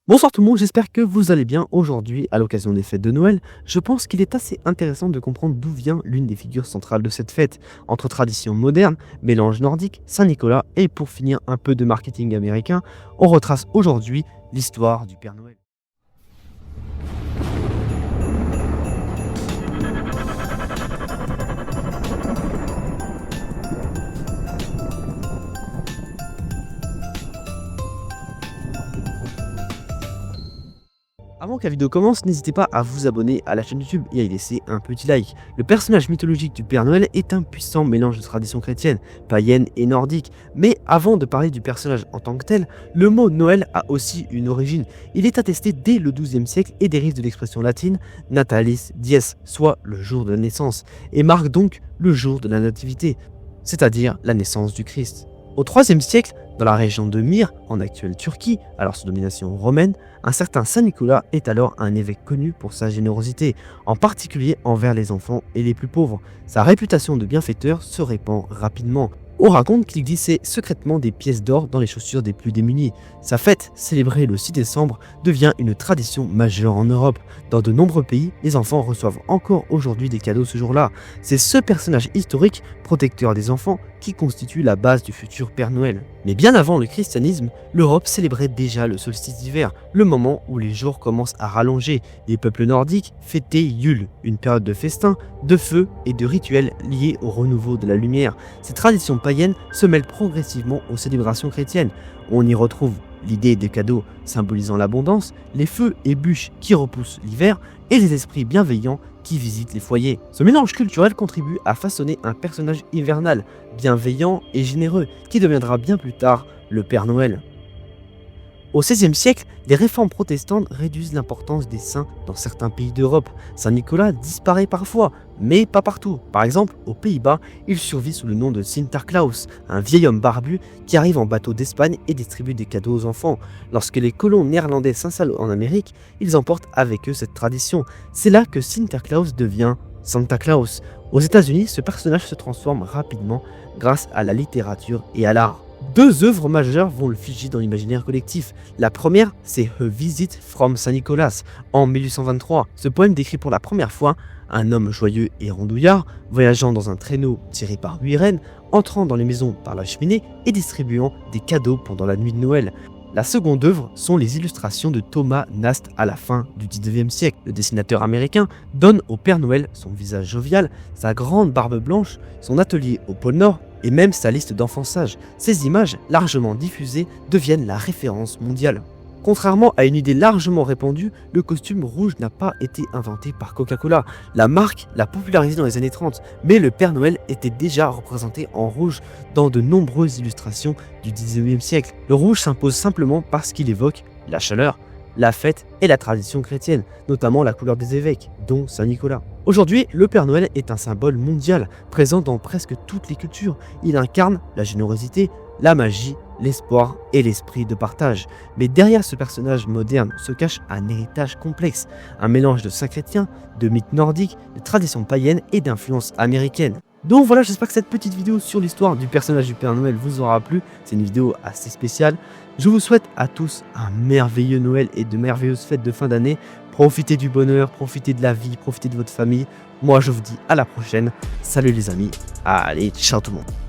Bonsoir tout le monde, j'espère que vous allez bien. Aujourd'hui, à l'occasion des fêtes de Noël, je pense qu'il est assez intéressant de comprendre d'où vient l'une des figures centrales de cette fête, entre tradition moderne, mélange nordique, Saint-Nicolas et pour finir un peu de marketing américain, on retrace aujourd'hui l'histoire du Père Noël. Avant que la vidéo commence, n'hésitez pas à vous abonner à la chaîne YouTube et à y laisser un petit like. Le personnage mythologique du Père Noël est un puissant mélange de traditions chrétiennes, païennes et nordiques. Mais avant de parler du personnage en tant que tel, le mot Noël a aussi une origine. Il est attesté dès le XIIe siècle et dérive de l'expression latine Natalis Dies, soit le jour de la naissance, et marque donc le jour de la nativité, c'est-à-dire la naissance du Christ. Au IIIe siècle, dans la région de Myre, en actuelle Turquie, alors sous domination romaine, un certain Saint Nicolas est alors un évêque connu pour sa générosité, en particulier envers les enfants et les plus pauvres. Sa réputation de bienfaiteur se répand rapidement. On raconte qu'il glissait secrètement des pièces d'or dans les chaussures des plus démunis. Sa fête, célébrée le 6 décembre, devient une tradition majeure en Europe. Dans de nombreux pays, les enfants reçoivent encore aujourd'hui des cadeaux ce jour-là. C'est ce personnage historique, protecteur des enfants, qui constitue la base du futur Père Noël. Mais bien avant le christianisme, l'Europe célébrait déjà le solstice d'hiver, le moment où les jours commencent à rallonger. Les peuples nordiques fêtaient Yule, une période de festin, de feu et de rituels liés au renouveau de la lumière. Ces traditions païennes se mêlent progressivement aux célébrations chrétiennes. On y retrouve l'idée des cadeaux symbolisant l'abondance, les feux et bûches qui repoussent l'hiver et les esprits bienveillants qui visitent les foyers. Ce mélange culturel contribue à façonner un personnage hivernal, bienveillant et généreux, qui deviendra bien plus tard le Père Noël. Au XVIe siècle, les réformes protestantes réduisent l'importance des saints dans certains pays d'Europe. Saint Nicolas disparaît parfois, mais pas partout. Par exemple, aux Pays-Bas, il survit sous le nom de Sinterklaas, un vieil homme barbu qui arrive en bateau d'Espagne et distribue des cadeaux aux enfants. Lorsque les colons néerlandais s'installent en Amérique, ils emportent avec eux cette tradition. C'est là que Sinterklaas devient Santa Claus. Aux États-Unis, ce personnage se transforme rapidement grâce à la littérature et à l'art. Deux œuvres majeures vont le figer dans l'imaginaire collectif. La première, c'est A Visit from St. Nicholas, en 1823. Ce poème décrit pour la première fois un homme joyeux et rondouillard, voyageant dans un traîneau tiré par 8 rennes, entrant dans les maisons par la cheminée et distribuant des cadeaux pendant la nuit de Noël. La seconde œuvre sont les illustrations de Thomas Nast à la fin du 19e siècle. Le dessinateur américain donne au Père Noël son visage jovial, sa grande barbe blanche, son atelier au pôle Nord et même sa liste d'enfants sages. Ces images, largement diffusées, deviennent la référence mondiale. Contrairement à une idée largement répandue, le costume rouge n'a pas été inventé par Coca-Cola. La marque l'a popularisé dans les années 30, mais le Père Noël était déjà représenté en rouge dans de nombreuses illustrations du 19e siècle. Le rouge s'impose simplement parce qu'il évoque la chaleur, la fête et la tradition chrétienne, notamment la couleur des évêques, dont Saint Nicolas. Aujourd'hui, le Père Noël est un symbole mondial, présent dans presque toutes les cultures. Il incarne la générosité, la magie, l'espoir et l'esprit de partage. Mais derrière ce personnage moderne se cache un héritage complexe, un mélange de saints chrétiens, de mythes nordiques, de traditions païennes et d'influences américaines. Donc voilà, j'espère que cette petite vidéo sur l'histoire du personnage du Père Noël vous aura plu. C'est une vidéo assez spéciale. Je vous souhaite à tous un merveilleux Noël et de merveilleuses fêtes de fin d'année. Profitez du bonheur, profitez de la vie, profitez de votre famille. Moi, je vous dis à la prochaine. Salut les amis. Allez, ciao tout le monde.